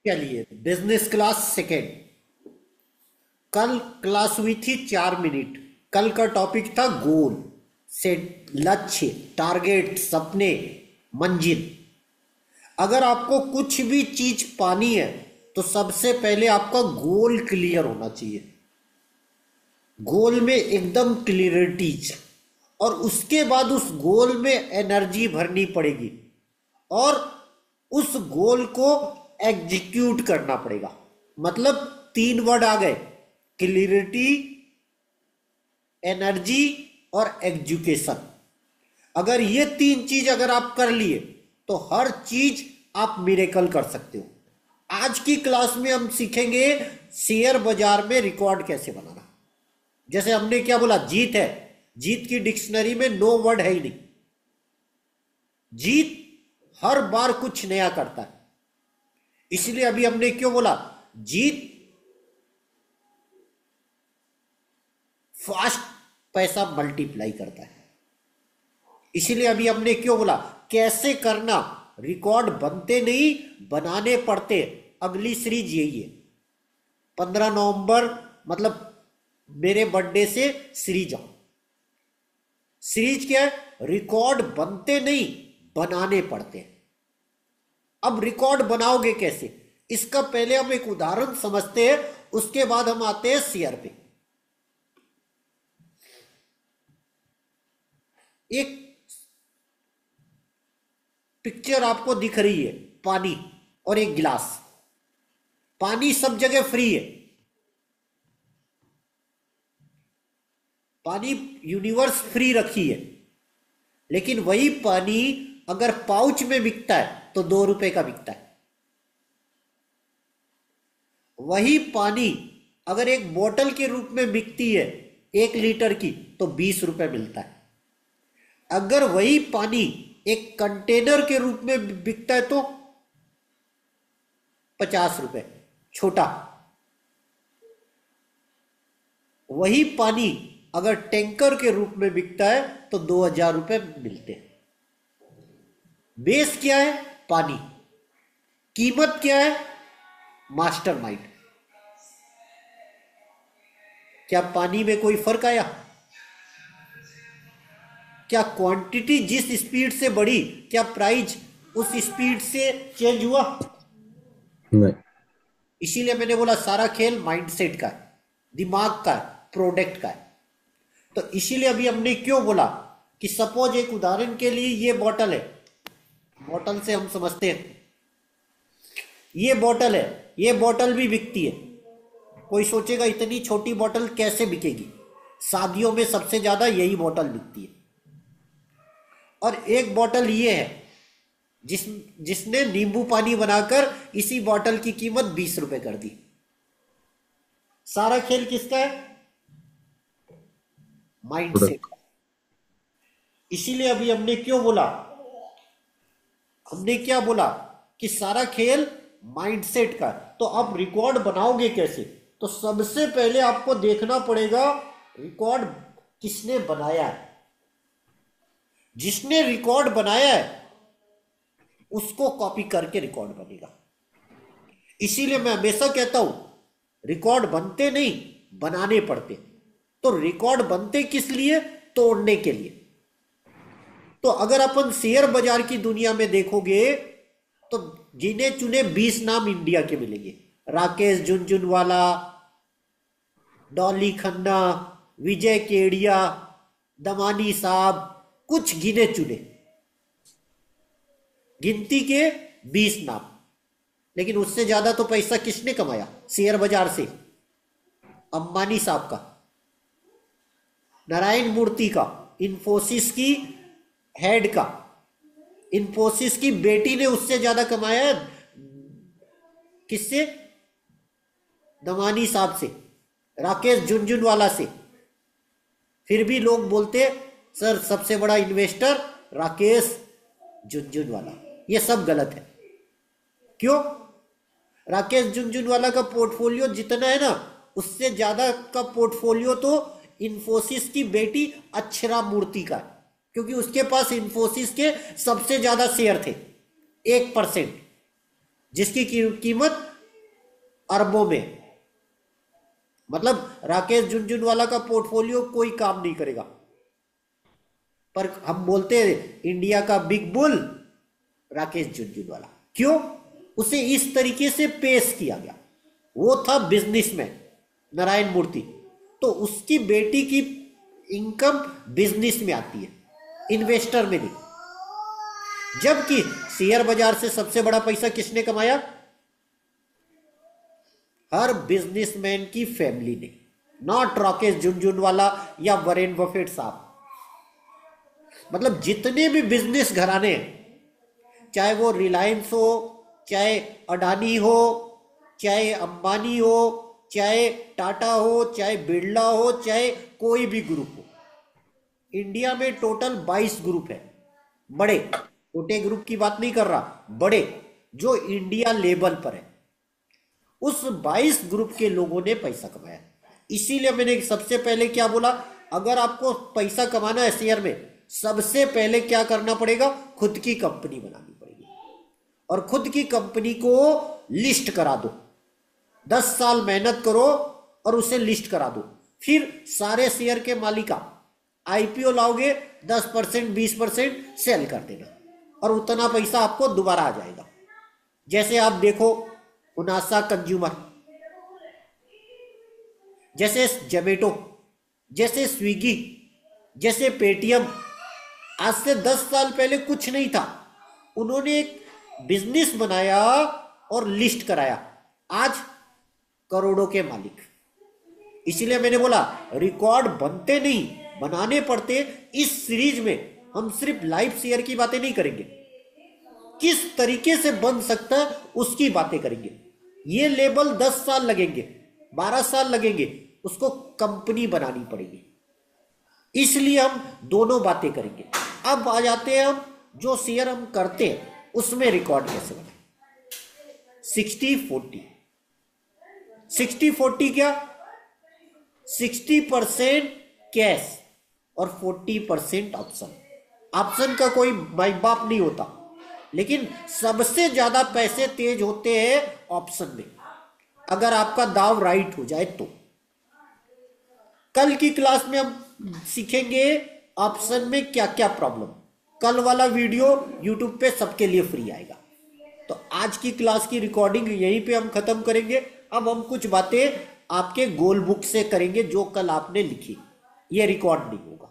चलिए, business class second. कल class हुई थी 4 मिनट। कल का टॉपिक था गोल, सेट, लक्ष्य, टारगेट, सपने, मंजिल। अगर आपको कुछ भी चीज पानी है तो सबसे पहले आपका गोल क्लियर होना चाहिए। गोल में एकदम क्लियरिटी, और उसके बाद उस गोल में एनर्जी भरनी पड़ेगी और उस गोल को एग्जीक्यूट करना पड़ेगा। मतलब 3 वर्ड आ गए: क्लियरिटी, एनर्जी और एजुकेशन। अगर ये 3 चीज अगर आप कर लिए तो हर चीज आप मिरेकल कर सकते हो। आज की क्लास में हम सीखेंगे शेयर बाजार में रिकॉर्ड कैसे बनाना। जैसे हमने क्या बोला, जीत है। जीत की डिक्शनरी में नो वर्ड है ही नहीं। जीत हर बार कुछ नया करता है। इसलिए अभी हमने क्यों बोला, जीत फास्ट पैसा मल्टीप्लाई करता है। इसीलिए अभी हमने क्यों बोला, कैसे करना। रिकॉर्ड बनते नहीं, बनाने पड़ते। अगली सीरीज यही है। 15 नवंबर, मतलब मेरे बर्थडे से सीरीज आओ। सीरीज क्या है? रिकॉर्ड बनते नहीं, बनाने पड़ते हैं। अब रिकॉर्ड बनाओगे कैसे, इसका पहले हम एक उदाहरण समझते हैं, उसके बाद हम आते हैं शेयर पे। एक पिक्चर आपको दिख रही है, पानी और एक गिलास। पानी सब जगह फ्री है। पानी यूनिवर्स फ्री रखी है। लेकिन वही पानी अगर पाउच में बिकता है तो 2 रुपए का बिकता है। वही पानी अगर एक बोतल के रूप में बिकती है 1 लीटर की तो 20 रुपए मिलता है। अगर वही पानी एक कंटेनर के रूप में बिकता है तो 50 रुपए, छोटा। वही पानी अगर टैंकर के रूप में बिकता है तो 2000 रुपए मिलते हैं। बेस क्या है? पानी। कीमत क्या है? मास्टरमाइंड। क्या पानी में कोई फर्क आया? क्या क्वांटिटी जिस स्पीड से बढ़ी, क्या प्राइस उस स्पीड से चेंज हुआ? नहीं। इसीलिए मैंने बोला सारा खेल माइंडसेट का है, दिमाग का है, प्रोडक्ट का है। तो इसीलिए अभी हमने क्यों बोला कि सपोज एक उदाहरण के लिए ये बॉटल है। बॉटल से हम समझते हैं, ये बॉटल है, ये बॉटल भी बिकती है। कोई सोचेगा इतनी छोटी बॉटल कैसे बिकेगी। शादियों में सबसे ज्यादा यही बॉटल बिकती है। और एक बॉटल ये है जिसने नींबू पानी बनाकर इसी बॉटल की कीमत 20 रुपए कर दी। सारा खेल किसका है? माइंडसेट। प्रोडक्ट। इसीलिए अभी हमने क्यों बोला, हमने क्या बोला कि सारा खेल माइंडसेट का है। तो आप रिकॉर्ड बनाओगे कैसे? तो सबसे पहले आपको देखना पड़ेगा रिकॉर्ड किसने बनाया है। जिसने रिकॉर्ड बनाया है उसको कॉपी करके रिकॉर्ड बनेगा। इसीलिए मैं हमेशा कहता हूं रिकॉर्ड बनते नहीं, बनाने पड़ते। तो रिकॉर्ड बनते किस लिए? तोड़ने के लिए। तो अगर अपन शेयर बाजार की दुनिया में देखोगे तो गिने चुने 20 नाम इंडिया के मिलेंगे। राकेश झुनझुनवाला, डॉली खन्ना, विजय केडिया, दमानी साहब, कुछ गिने चुने, गिनती के 20 नाम। लेकिन उससे ज्यादा तो पैसा किसने कमाया शेयर बाजार से? अंबानी साहब का, नारायण मूर्ति का, इंफोसिस की हेड का। इंफोसिस की बेटी ने उससे ज्यादा कमाया है। किससे? दमानी साहब से, राकेश झुनझुनवाला से। फिर भी लोग बोलते सर सबसे बड़ा इन्वेस्टर राकेश झुनझुनवाला। ये सब गलत है। क्यों? राकेश झुनझुनवाला का पोर्टफोलियो जितना है ना, उससे ज्यादा का पोर्टफोलियो तो इंफोसिस की बेटी अक्षरा मूर्ति का है। क्योंकि उसके पास इंफोसिस के सबसे ज्यादा शेयर थे, 1%, जिसकी कीमत अरबों में। मतलब राकेश झुनझुनवाला का पोर्टफोलियो कोई काम नहीं करेगा, पर हम बोलते हैं इंडिया का बिग बुल राकेश झुनझुनवाला। क्यों? उसे इस तरीके से पेश किया गया। वो था बिजनेसमैन नारायण मूर्ति, तो उसकी बेटी की इनकम बिजनेस में आती है, इन्वेस्टर में नहीं। जबकि शेयर बाजार से सबसे बड़ा पैसा किसने कमाया? हर बिजनेसमैन की फैमिली ने, नॉट राकेश झुनझुनवाला या वरेन बफेट साहब। मतलब जितने भी बिजनेस घराने हैं, चाहे वो रिलायंस हो, चाहे अडानी हो, चाहे अंबानी हो, चाहे टाटा हो, चाहे बिरला हो, चाहे कोई भी ग्रुप हो, इंडिया में टोटल 22 ग्रुप है बड़े। छोटे ग्रुप की बात नहीं कर रहा, बड़े जो इंडिया लेवल पर है। उस 22 ग्रुप के लोगों ने पैसा कमाया। इसीलिए मैंने सबसे पहले क्या बोला, अगर आपको पैसा कमाना है शेयर में, सबसे पहले क्या करना पड़ेगा? खुद की कंपनी बनानी पड़ेगी और खुद की कंपनी को लिस्ट करा दो। 10 साल मेहनत करो और उसे लिस्ट करा दो। फिर सारे शेयर के मालिका आईपीओ लाओगे, 10% 20% सेल कर देना और उतना पैसा आपको दोबारा आ जाएगा। जैसे आप देखो उनासा कंज्यूमर, जैसे जोमेटो, जैसे स्विगी, जैसे पेटीएम, आज से 10 साल पहले कुछ नहीं था, उन्होंने एक बिजनेस बनाया और लिस्ट कराया, आज करोड़ों के मालिक। इसलिए मैंने बोला रिकॉर्ड बनते नहीं, बनाने पड़ते। इस सीरीज में हम सिर्फ लाइव शेयर की बातें नहीं करेंगे, किस तरीके से बन सकता है उसकी बातें करेंगे। ये लेवल 10 साल लगेंगे, 12 साल लगेंगे, उसको कंपनी बनानी पड़ेगी। इसलिए हम दोनों बातें करेंगे। अब आ जाते हैं हम जो शेयर हम करते हैं उसमें रिकॉर्ड कैसे बने। 60-40, 60-40 क्या? 60% कैश और 40% ऑप्शन। ऑप्शन का कोई माई बाप नहीं होता, लेकिन सबसे ज्यादा पैसे तेज होते हैं ऑप्शन में, अगर आपका दाव राइट हो जाए तो। कल की क्लास में हम सीखेंगे ऑप्शन में क्या क्या प्रॉब्लम। कल वाला वीडियो यूट्यूब पे सबके लिए फ्री आएगा। तो आज की क्लास की रिकॉर्डिंग यहीं पे हम खत्म करेंगे। अब हम कुछ बातें आपके गोल बुक से करेंगे जो कल आपने लिखी, ये रिकॉर्ड नहीं होगा।